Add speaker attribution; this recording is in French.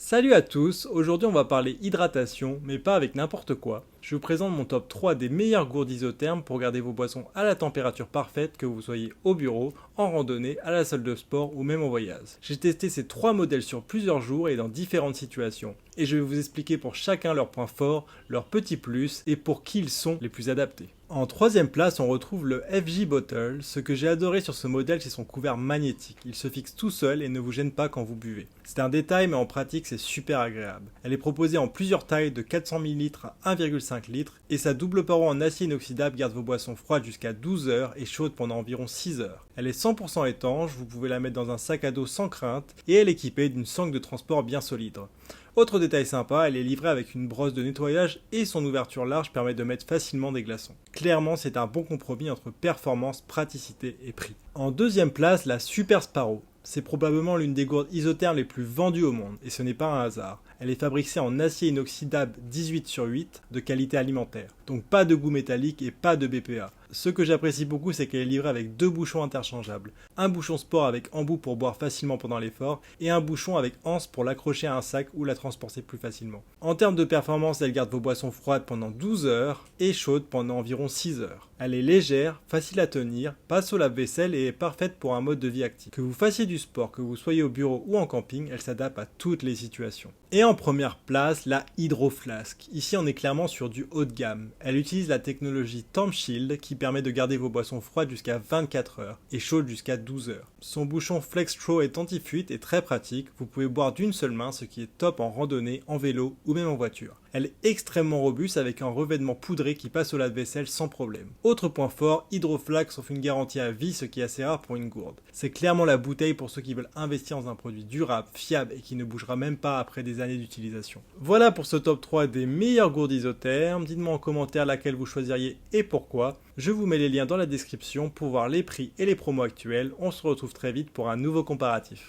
Speaker 1: Salut à tous, aujourd'hui on va parler hydratation, mais pas avec n'importe quoi. Je vous présente mon top 3 des meilleures gourdes isothermes pour garder vos boissons à la température parfaite, que vous soyez au bureau, en randonnée, à la salle de sport ou même en voyage. J'ai testé ces 3 modèles sur plusieurs jours et dans différentes situations. Et je vais vous expliquer pour chacun leurs points forts, leurs petits plus et pour qui ils sont les plus adaptés. En troisième place, on retrouve le FJ Bottle. Ce que j'ai adoré sur ce modèle, c'est son couvert magnétique. Il se fixe tout seul et ne vous gêne pas quand vous buvez. C'est un détail, mais en pratique, c'est super agréable. Elle est proposée en plusieurs tailles de 400 ml à 1,5 litre et sa double paroi en acier inoxydable garde vos boissons froides jusqu'à 12 heures et chaudes pendant environ 6 heures. Elle est 100% étanche, vous pouvez la mettre dans un sac à dos sans crainte et elle est équipée d'une sangle de transport bien solide. Autre détail sympa, elle est livrée avec une brosse de nettoyage et son ouverture large permet de mettre facilement des glaçons. Clairement, c'est un bon compromis entre performance, praticité et prix. En deuxième place, la Super Sparrow. C'est probablement l'une des gourdes isothermes les plus vendues au monde, et ce n'est pas un hasard. Elle est fabriquée en acier inoxydable 18/8 de qualité alimentaire, donc pas de goût métallique et pas de BPA. Ce que j'apprécie beaucoup, c'est qu'elle est livrée avec 2 bouchons interchangeables. Un bouchon sport avec embout pour boire facilement pendant l'effort, et un bouchon avec anse pour l'accrocher à un sac ou la transporter plus facilement. En termes de performance, elle garde vos boissons froides pendant 12 heures et chaudes pendant environ 6 heures. Elle est légère, facile à tenir, passe au lave-vaisselle et est parfaite pour un mode de vie actif. Que vous fassiez du sport, que vous soyez au bureau ou en camping, elle s'adapte à toutes les situations. Et en première place, la Hydro Flask. Ici, on est clairement sur du haut de gamme. Elle utilise la technologie Temp Shield qui permet de garder vos boissons froides jusqu'à 24 heures et chaudes jusqu'à 12 heures. Son bouchon Flex Straw est anti-fuite et très pratique. Vous pouvez boire d'une seule main, ce qui est top en randonnée, en vélo ou même en voiture. Elle est extrêmement robuste avec un revêtement poudré qui passe au lave-vaisselle sans problème. Autre point fort, Hydro Flask offre une garantie à vie, ce qui est assez rare pour une gourde. C'est clairement la bouteille pour ceux qui veulent investir dans un produit durable, fiable et qui ne bougera même pas après des années d'utilisation. Voilà pour ce top 3 des meilleures gourdes isothermes. Dites-moi en commentaire laquelle vous choisiriez et pourquoi. Je vous mets les liens dans la description pour voir les prix et les promos actuels. On se retrouve très vite pour un nouveau comparatif.